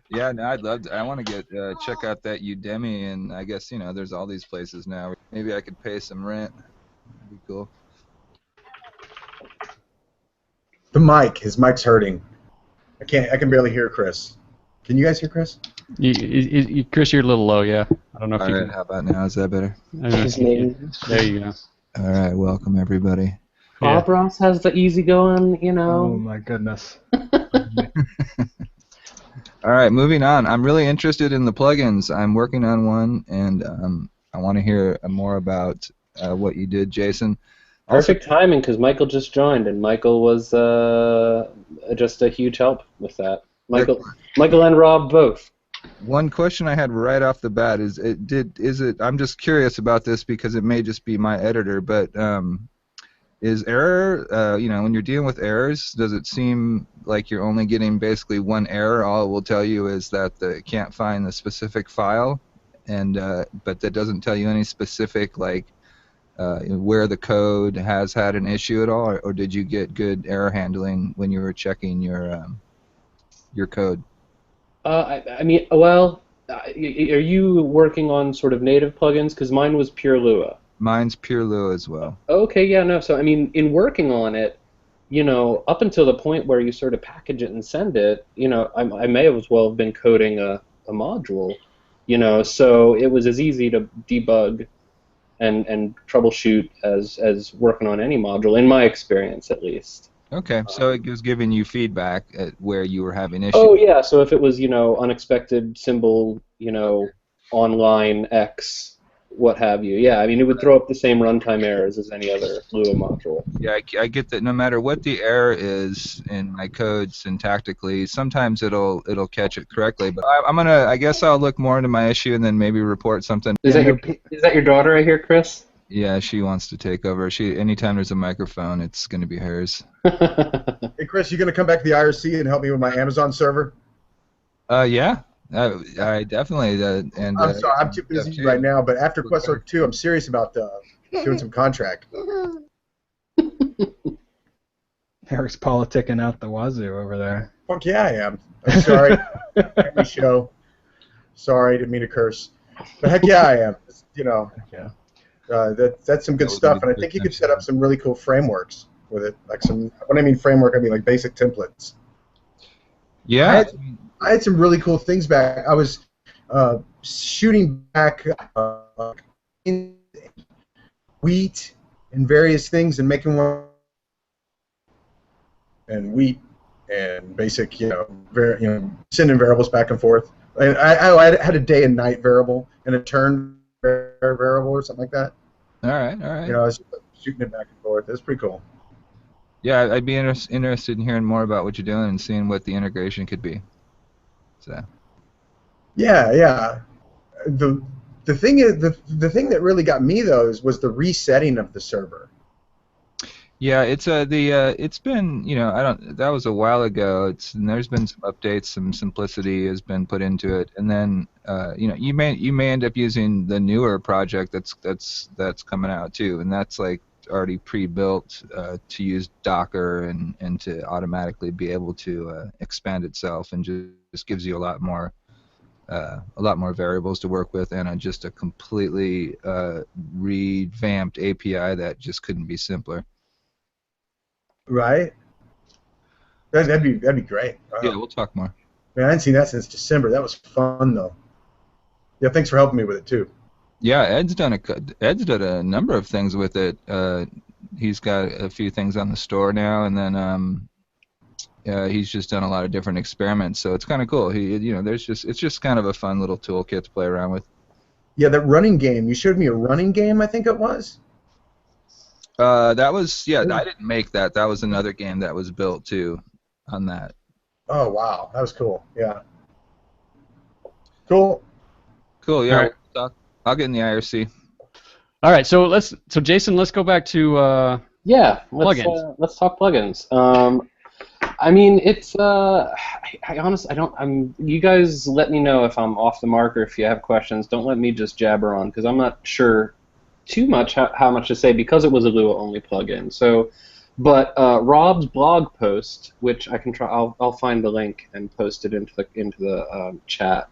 Yeah, no, I'd love to. I want to get check out that Udemy, and I guess there's all these places now. Maybe I could pay some rent. That'd be cool. His mic's hurting. I can barely hear Chris. Can you guys hear Chris? Chris, you're a little low, yeah. I don't know if All you right, can. how about now? Is that better? There you go. All right, welcome everybody. Yeah. Bob Ross has the easygoing, Oh my goodness. All right, moving on. I'm really interested in the plugins. I'm working on one, and I want to hear more about what you did, Jason. Perfect timing because Michael just joined, and Michael was just a huge help with that. Michael and Rob both. One question I had right off the bat is I'm just curious about this because it may just be my editor, but is error, when you're dealing with errors, does it seem like you're only getting basically one error? All it will tell you is that it can't find the specific file, and but that doesn't tell you any specific where the code has had an issue at all, or did you get good error handling when you were checking your code? I mean, well, are you working on sort of native plugins? Because mine was pure Lua. Mine's pure Lua as well. Okay, yeah, no. So I mean, in working on it, up until the point where you sort of package it and send it, I may as well have been coding a module, So it was as easy to debug and troubleshoot as working on any module, in my experience at least. Okay, so it was giving you feedback at where you were having issues. Oh yeah, so if it was unexpected symbol, online X, what have you, yeah, I mean it would throw up the same runtime errors as any other Lua module. Yeah, I get that. No matter what the error is in my code syntactically, sometimes it'll catch it correctly. But I guess I'll look more into my issue and then maybe report something. Is that your daughter I hear, Chris? Yeah, she wants to take over. Anytime there's a microphone, it's going to be hers. Hey, Chris, you going to come back to the IRC and help me with my Amazon server? Yeah. I definitely. And I'm sorry, I'm too busy right now, but after Quest 2, I'm serious about doing some contract. Eric's politicking out the wazoo over there. Fuck yeah, I am. I'm sorry. Every show. Sorry, didn't mean to curse. But heck yeah, I am. Yeah. That's some good stuff, and I think you could set up some really cool frameworks with it. When I mean framework, I mean like basic templates. Yeah. I had some really cool things back. I was shooting back wheat and various things and making one and wheat and basic, sending variables back and forth. And I had a day and night variable and a turn variable or something like that. All right. I was shooting it back and forth. It was pretty cool. Yeah, I'd be interested in hearing more about what you're doing and seeing what the integration could be. So. Yeah. The thing that really got me though was the resetting of the server. Yeah, it's been that was a while ago. And there's been some updates, some simplicity has been put into it, and then you may end up using the newer project that's coming out too, and that's like already pre-built to use Docker and to automatically be able to expand itself, and just gives you a lot more variables to work with, and just a completely revamped API that just couldn't be simpler. Right. That'd be great. Yeah, we'll talk more. Man, I hadn't seen that since December. That was fun though. Yeah, thanks for helping me with it too. Yeah, Ed's done a number of things with it. He's got a few things on the store now, and then he's just done a lot of different experiments. So it's kind of cool. It's just kind of a fun little toolkit to play around with. Yeah, that running game. You showed me a running game, I think it was. That was I didn't make that. That was another game that was built too on that. Oh wow, that was cool. Yeah. Cool. Cool. Yeah. All right. I'll get in the IRC. All right. So Jason, let's go back to plugins. Let's talk plugins. I mean, it's I honestly you guys let me know if I'm off the mark or if you have questions. Don't let me just jabber on because I'm not sure too much how much to say because it was a Lua only plugin. So But Rob's blog post, which I can try, I'll find the link and post it into the chat,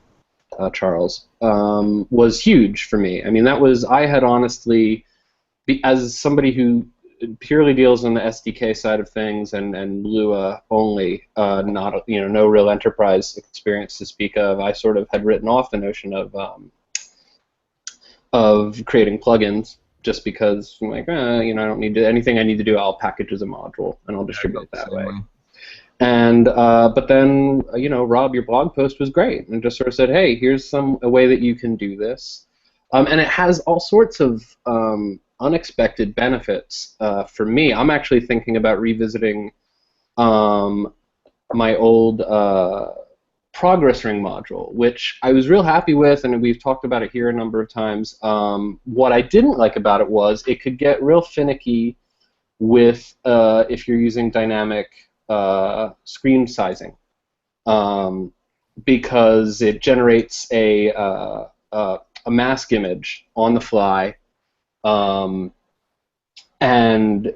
Charles, was huge for me. I mean, I had honestly, as somebody who purely deals on the SDK side of things and Lua only, not no real enterprise experience to speak of. I sort of had written off the notion of creating plugins just because I'm like, I don't need to, anything I need to do, I'll package as a module and I'll distribute it that way. And but then Rob, your blog post was great and just sort of said, hey, here's a way that you can do this, and it has all sorts of unexpected benefits for me. I'm actually thinking about revisiting my old progress ring module, which I was real happy with, and we've talked about it here a number of times. What I didn't like about it was it could get real finicky with if you're using dynamic screen sizing, because it generates a mask image on the fly, and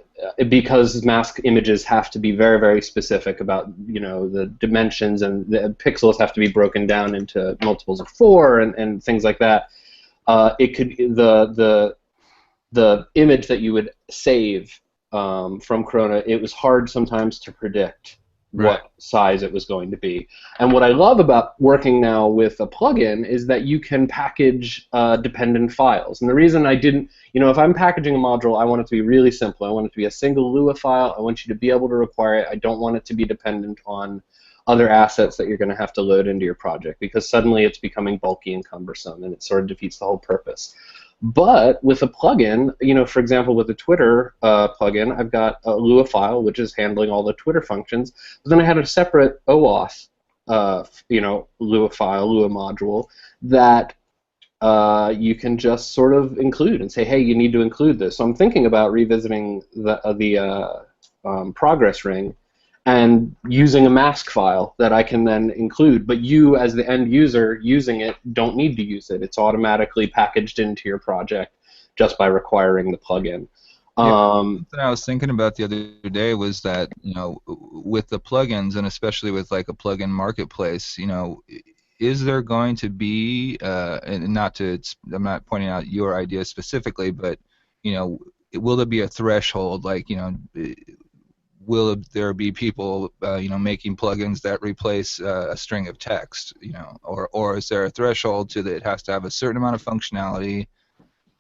because mask images have to be very, very specific about the dimensions, and the pixels have to be broken down into multiples of 4 and things like that, it could the image that you would save from Corona, it was hard sometimes to predict what size it was going to be. And what I love about working now with a plugin is that you can package dependent files. And the reason I didn't, if I'm packaging a module, I want it to be really simple. I want it to be a single Lua file. I want you to be able to require it. I don't want it to be dependent on other assets that you're going to have to load into your project, because suddenly it's becoming bulky and cumbersome, and it sort of defeats the whole purpose. But with a plugin, for example, with the Twitter plugin, I've got a Lua file, which is handling all the Twitter functions. But then I had a separate OAuth, Lua file, Lua module that you can just sort of include and say, hey, you need to include this. So I'm thinking about revisiting the progress ring and using a mask file that I can then include, but you as the end user using it don't need to use it. It's automatically packaged into your project just by requiring the plugin. Something I was thinking about the other day was that, with the plugins, and especially with like a plugin marketplace, is there going to be, and I'm not pointing out your idea specifically, but will there be a threshold, like will there be people, making plugins that replace a string of text, or is there a threshold to that it has to have a certain amount of functionality,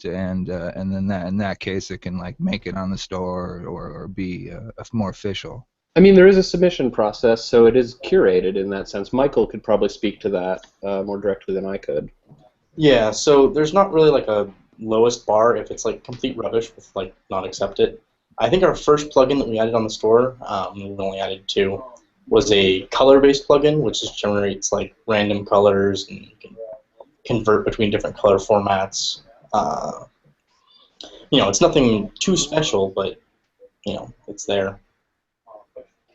and then in that case it can like make it on the store or be more official? I mean, there is a submission process, so it is curated in that sense. Michael could probably speak to that more directly than I could. Yeah, so there's not really like a lowest bar if it's like complete rubbish with like not accepted. I think our first plugin that we added on the store, we've only added 2, was a color-based plugin, which just generates like random colors, and you can convert between different color formats. It's nothing too special, but it's there.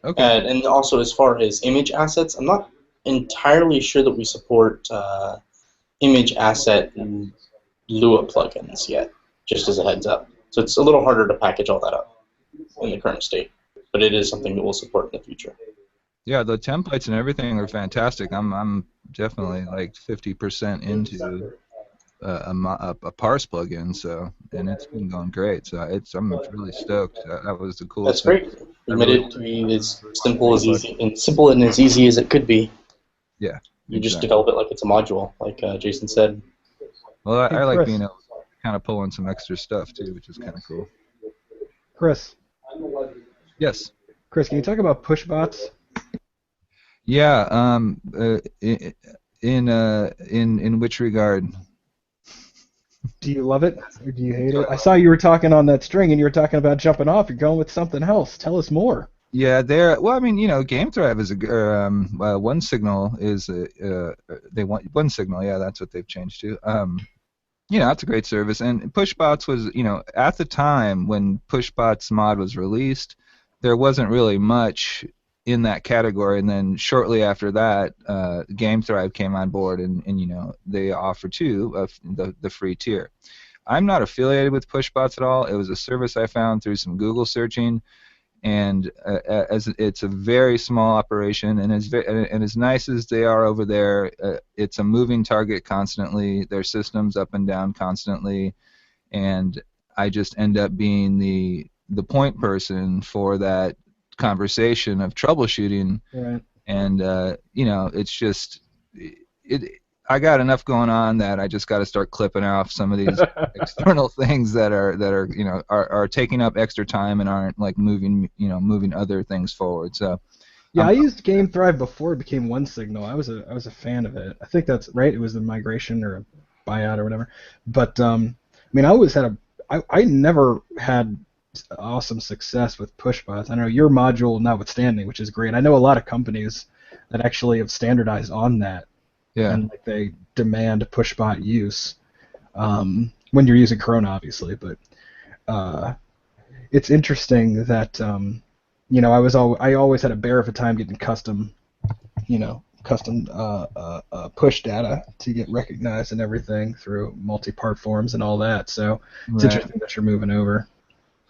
Okay. And also, as far as image assets, I'm not entirely sure that we support image asset Lua plugins yet, just as a heads up. So it's a little harder to package all that up in the current state, but it is something that we'll support in the future. Yeah, the templates and everything are fantastic. I'm definitely like 50% into a parse plugin, and it's been going great. So I'm really stoked. That was the coolest. That's great. We made it to be as simple and as easy as it could be. Yeah. You just develop it like it's a module, like Jason said. Well, I like being able to kind of pull in some extra stuff too, which is kind of cool. Chris. Yes. Chris, can you talk about push bots? Yeah. In which regard? Do you love it or do you hate it? I saw you were talking on that string and you were talking about jumping off. You're going with something else. Tell us more. Yeah, well, I mean, GameThrive is One Signal is they want One Signal. Yeah, that's what they've changed to. It's a great service. And PushBots was, at the time when PushBots mod was released, there wasn't really much in that category. And then shortly after that, GameThrive came on board, and they offer too the free tier. I'm not affiliated with PushBots at all. It was a service I found through some Google searching, and as it's a very small operation, and as nice as they are over there, it's a moving target constantly. Their systems up and down constantly, and I just end up being the point person for that conversation of troubleshooting. Right. And it's just I got enough going on that I just got to start clipping off some of these external things that are taking up extra time and aren't like moving other things forward. So yeah, I used GameThrive before it became OneSignal. I was a fan of it. I think that's right. It was a migration or a buyout or whatever. But I mean, I never had awesome success with pushbots. I know your module notwithstanding, which is great. I know a lot of companies that actually have standardized on that. Yeah. And like they demand pushbot use when you're using Corona, obviously. But it's interesting that I always had a bear of a time getting custom push data to get recognized and everything through multi-part forms and all that. So it's interesting that you're moving over.